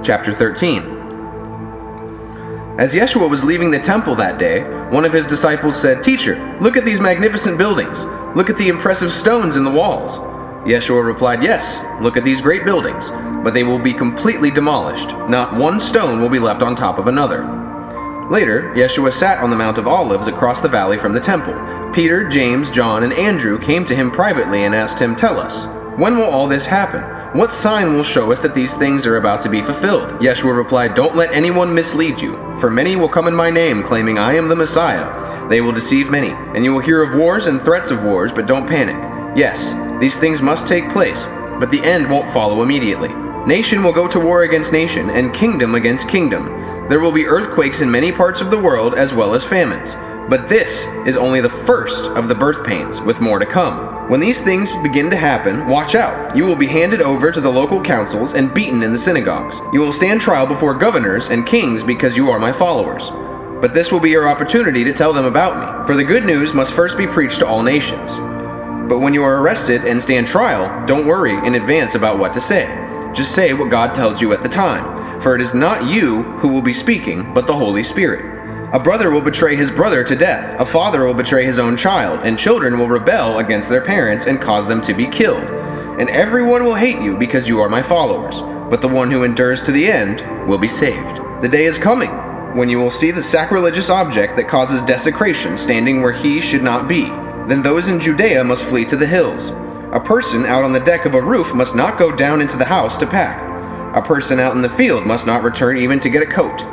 chapter 13. As YESHUA was leaving the temple that day, one of his disciples said, "Teacher, look at these magnificent buildings. Look at the impressive stones in the walls." YESHUA replied, "Yes, look at these great buildings, but they will be completely demolished. Not one stone will be left on top of another." Later, YESHUA sat on the Mount of Olives across the valley from the temple. Peter, James, John, and Andrew came to him privately and asked him, "Tell us, when will all this happen? What sign will show us that these things are about to be fulfilled?" YESHUA replied, "Don't let anyone mislead you, for many will come in my name, claiming I am the Messiah. They will deceive many, and you will hear of wars and threats of wars, but don't panic. Yes, these things must take place, but the end won't follow immediately. Nation will go to war against nation, and kingdom against kingdom. There will be earthquakes in many parts of the world, as well as famines. But this is only the first of the birth pains, with more to come. When these things begin to happen, watch out. You will be handed over to the local councils and beaten in the synagogues. You will stand trial before governors and kings because you are my followers. But this will be your opportunity to tell them about me, for the good news must first be preached to all nations. But when you are arrested and stand trial, don't worry in advance about what to say. Just say what God tells you at the time, for it is not you who will be speaking, but the Holy Spirit. A brother will betray his brother to death. A father will betray his own child, and children will rebel against their parents and cause them to be killed. And everyone will hate you because you are my followers, but the one who endures to the end will be saved. The day is coming when you will see the sacrilegious object that causes desecration standing where he should not be. Then those in Judea must flee to the hills. A person out on the deck of a roof must not go down into the house to pack. A person out in the field must not return even to get a coat.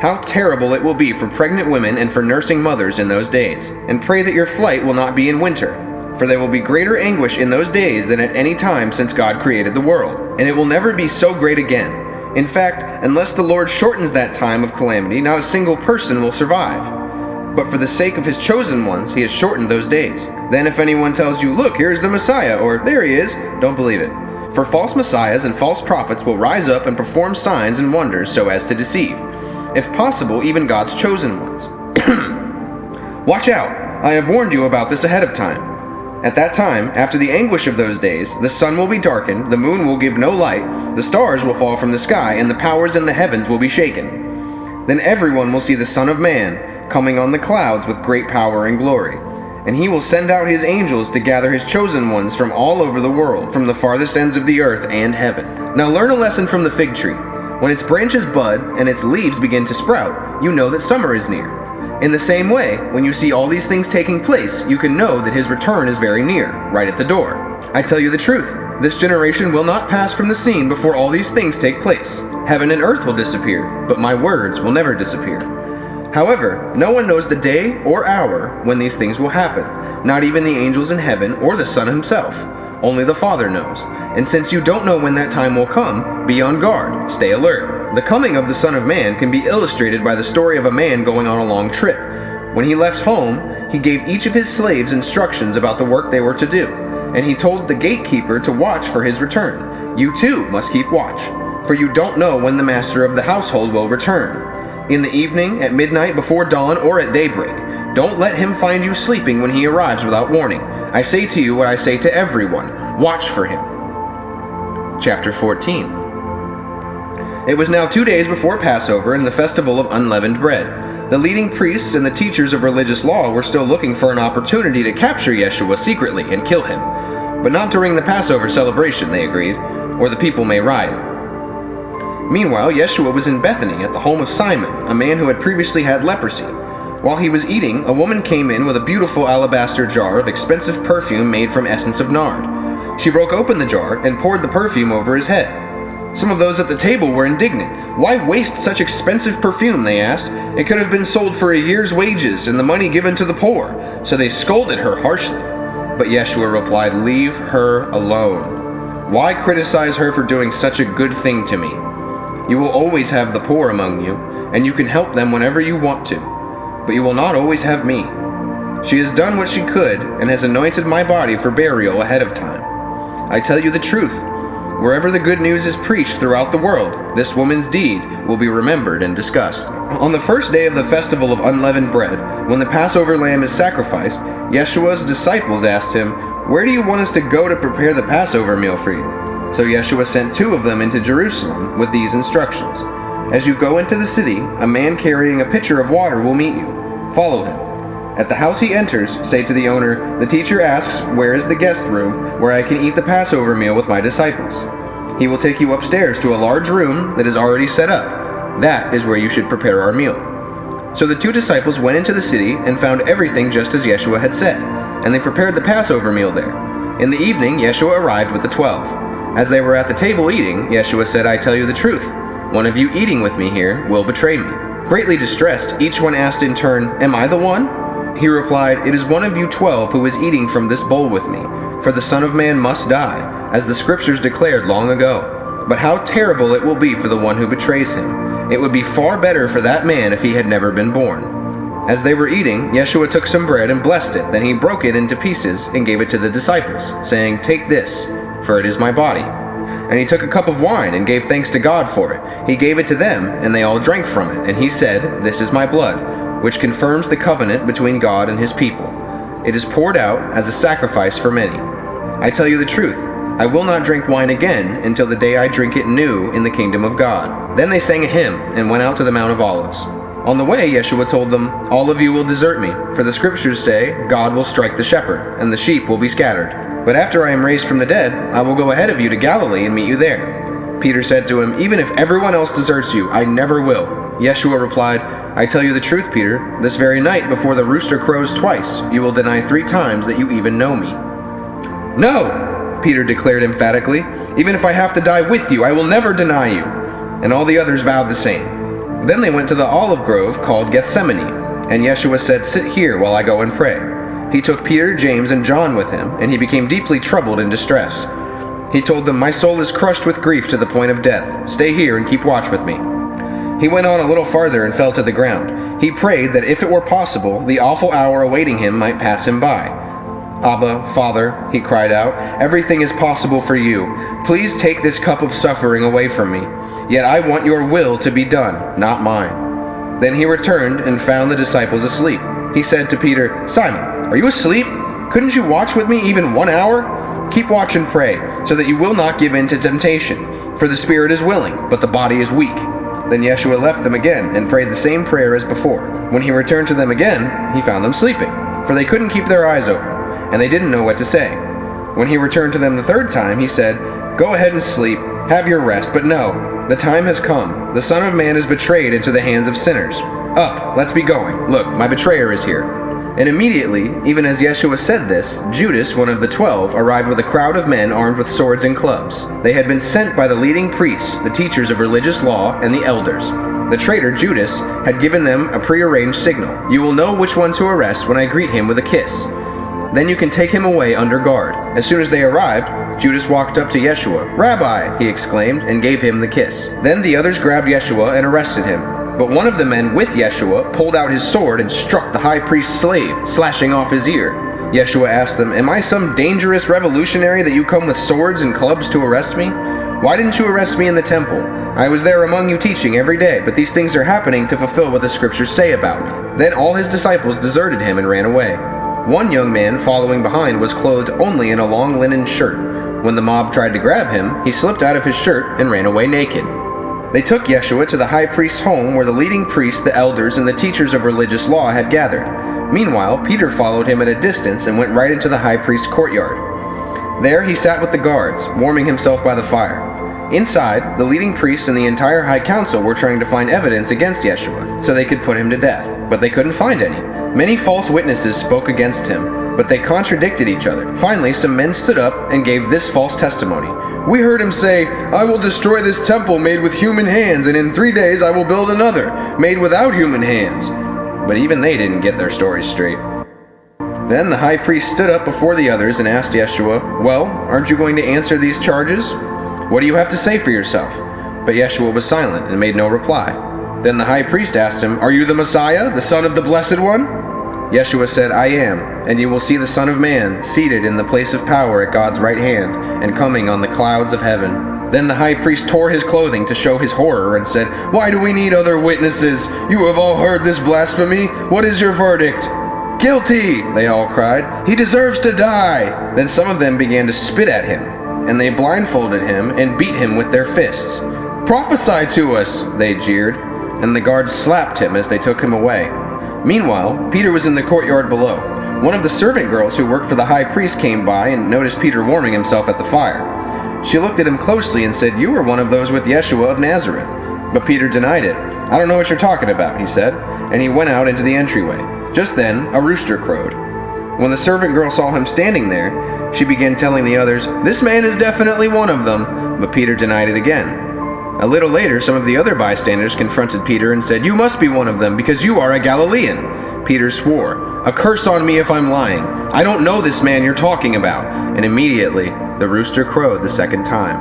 How terrible it will be for pregnant women and for nursing mothers in those days. And pray that your flight will not be in winter, for there will be greater anguish in those days than at any time since God created the world, and it will never be so great again. In fact, unless the Lord shortens that time of calamity, not a single person will survive. But for the sake of his chosen ones, he has shortened those days. Then if anyone tells you, "Look, here's the Messiah," or "There he is," don't believe it. For false messiahs and false prophets will rise up and perform signs and wonders so as to deceive, if possible, even God's chosen ones. Watch out! I have warned you about this ahead of time. At that time, after the anguish of those days, the sun will be darkened, the moon will give no light, the stars will fall from the sky, and the powers in the heavens will be shaken. Then everyone will see the Son of Man coming on the clouds with great power and glory. And he will send out his angels to gather his chosen ones from all over the world, from the farthest ends of the earth and heaven. Now learn a lesson from the fig tree. When its branches bud and its leaves begin to sprout, you know that summer is near. In the same way, when you see all these things taking place, you can know that his return is very near, right at the door. I tell you the truth, this generation will not pass from the scene before all these things take place. Heaven and earth will disappear, but my words will never disappear. However, no one knows the day or hour when these things will happen, not even the angels in heaven or the Son himself. Only the Father knows. And since you don't know when that time will come, be on guard, stay alert. The coming of the Son of Man can be illustrated by the story of a man going on a long trip. When he left home, he gave each of his slaves instructions about the work they were to do, and he told the gatekeeper to watch for his return. You too must keep watch, for you don't know when the master of the household will return. In the evening, at midnight, before dawn, or at daybreak. Don't let him find you sleeping when he arrives without warning. I say to you what I say to everyone, watch for him. Chapter 14. It was now 2 days before Passover and the festival of unleavened bread. The leading priests and the teachers of religious law were still looking for an opportunity to capture YESHUA secretly and kill him. But not during the Passover celebration, they agreed, or the people may riot. Meanwhile, YESHUA was in Bethany at the home of Simon, a man who had previously had leprosy. While he was eating, a woman came in with a beautiful alabaster jar of expensive perfume made from essence of nard. She broke open the jar and poured the perfume over his head. Some of those at the table were indignant. "Why waste such expensive perfume?" they asked. "It could have been sold for a year's wages and the money given to the poor." So they scolded her harshly. But YESHUA replied, "Leave her alone. Why criticize her for doing such a good thing to me? You will always have the poor among you, and you can help them whenever you want to, but you will not always have me. She has done what she could and has anointed my body for burial ahead of time. I tell you the truth, wherever the good news is preached throughout the world, this woman's deed will be remembered and discussed." On the first day of the festival of unleavened bread, when the Passover lamb is sacrificed, YESHUA's disciples asked him, "Where do you want us to go to prepare the Passover meal for you?" So Yeshua sent 2 of them into Jerusalem with these instructions. As you go into the city, a man carrying a pitcher of water will meet you. Follow him. At the house he enters, say to the owner, "The teacher asks, where is the guest room where I can eat the Passover meal with my disciples?" He will take you upstairs to a large room that is already set up. That is where you should prepare our meal. So the 2 disciples went into the city and found everything just as Yeshua had said, and they prepared the Passover meal there. In the evening, Yeshua arrived with the 12. As they were at the table eating, Yeshua said, "I tell you the truth. One of you eating with me here will betray me." Greatly distressed, each one asked in turn, "Am I the one?" He replied, "It is one of you 12 who is eating from this bowl with me. For the Son of Man must die, as the Scriptures declared long ago. But how terrible it will be for the one who betrays him. It would be far better for that man if he had never been born." As they were eating, Yeshua took some bread and blessed it. Then he broke it into pieces and gave it to the disciples, saying, "Take this, for it is my body." And he took a cup of wine and gave thanks to God for it. He gave it to them, and they all drank from it. And he said, "This is my blood, which confirms the covenant between God and his people. It is poured out as a sacrifice for many. I tell you the truth, I will not drink wine again until the day I drink it new in the kingdom of God." Then they sang a hymn and went out to the Mount of Olives. On the way, Yeshua told them, "All of you will desert me, for the Scriptures say, God will strike the shepherd, and the sheep will be scattered. But after I am raised from the dead, I will go ahead of you to Galilee and meet you there." Peter said to him, "Even if everyone else deserts you, I never will." Yeshua replied, "I tell you the truth, Peter, this very night before the rooster crows twice, you will deny 3 times that you even know me." "No," Peter declared emphatically. "Even if I have to die with you, I will never deny you." And all the others vowed the same. Then they went to the olive grove called Gethsemane, and Yeshua said, "Sit here while I go and pray." He took Peter, James, and John with him, and he became deeply troubled and distressed. He told them, "My soul is crushed with grief to the point of death. Stay here and keep watch with me." He went on a little farther and fell to the ground. He prayed that if it were possible, the awful hour awaiting him might pass him by. "Abba, Father," he cried out, "everything is possible for you. Please take this cup of suffering away from me. Yet I want your will to be done, not mine." Then he returned and found the disciples asleep. He said to Peter, "Simon, are you asleep? Couldn't you watch with me even 1 hour? Keep watch and pray, so that you will not give in to temptation. For the spirit is willing, but the body is weak." Then Yeshua left them again and prayed the same prayer as before. When he returned to them again, he found them sleeping, for they couldn't keep their eyes open, and they didn't know what to say. When he returned to them the 3rd time, he said, "Go ahead and sleep, have your rest, but no, the time has come. The Son of Man is betrayed into the hands of sinners. Up, let's be going. Look, my betrayer is here." And immediately, even as Yeshua said this, Judas, one of the 12, arrived with a crowd of men armed with swords and clubs. They had been sent by the leading priests, the teachers of religious law, and the elders. The traitor, Judas, had given them a prearranged signal. "You will know which one to arrest when I greet him with a kiss. Then you can take him away under guard." As soon as they arrived, Judas walked up to Yeshua. "Rabbi," he exclaimed, and gave him the kiss. Then the others grabbed Yeshua and arrested him. But one of the men with Yeshua pulled out his sword and struck the high priest's slave, slashing off his ear. Yeshua asked them, "Am I some dangerous revolutionary that you come with swords and clubs to arrest me? Why didn't you arrest me in the temple? I was there among you teaching every day, but these things are happening to fulfill what the Scriptures say about me." Then all his disciples deserted him and ran away. One young man following behind was clothed only in a long linen shirt. When the mob tried to grab him, he slipped out of his shirt and ran away naked. They took Yeshua to the high priest's home where the leading priests, the elders, and the teachers of religious law had gathered. Meanwhile, Peter followed him at a distance and went right into the high priest's courtyard. There he sat with the guards, warming himself by the fire. Inside, the leading priests and the entire high council were trying to find evidence against Yeshua so they could put him to death, but they couldn't find any. Many false witnesses spoke against him, but they contradicted each other. Finally, some men stood up and gave this false testimony. "We heard him say, 'I will destroy this temple made with human hands, and in 3 days I will build another, made without human hands.'" But even they didn't get their story straight. Then the high priest stood up before the others and asked Yeshua, "Well, aren't you going to answer these charges? What do you have to say for yourself?" But Yeshua was silent and made no reply. Then the high priest asked him, "Are you the Messiah, the Son of the Blessed One?" Yeshua said, "I am, and you will see the Son of Man seated in the place of power at God's right hand, and coming on the clouds of heaven." Then the high priest tore his clothing to show his horror and said, "Why do we need other witnesses? You have all heard this blasphemy. What is your verdict?" "Guilty!" they all cried. "He deserves to die!" Then some of them began to spit at him. and they blindfolded him and beat him with their fists. "Prophesy to us," they jeered, and the guards slapped him as they took him away. Meanwhile, Peter was in the courtyard below. One of the servant girls who worked for the high priest came by and noticed Peter warming himself at the fire. She looked at him closely and said, "You are one of those with YESHUA of Nazareth." But Peter denied it. "I don't know what you're talking about," he said, and he went out into the entryway. Just then, a rooster crowed. When the servant girl saw him standing there, she began telling the others, "This man is definitely one of them," but Peter denied it again. A little later, some of the other bystanders confronted Peter and said, "You must be one of them, because you are a Galilean." Peter swore, "A curse on me if I'm lying. I don't know this man you're talking about." And immediately, the rooster crowed the second time.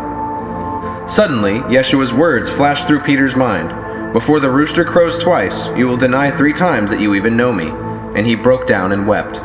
Suddenly, YESHUA's words flashed through Peter's mind. "Before the rooster crows twice, you will deny 3 times that you even know me." And he broke down and wept.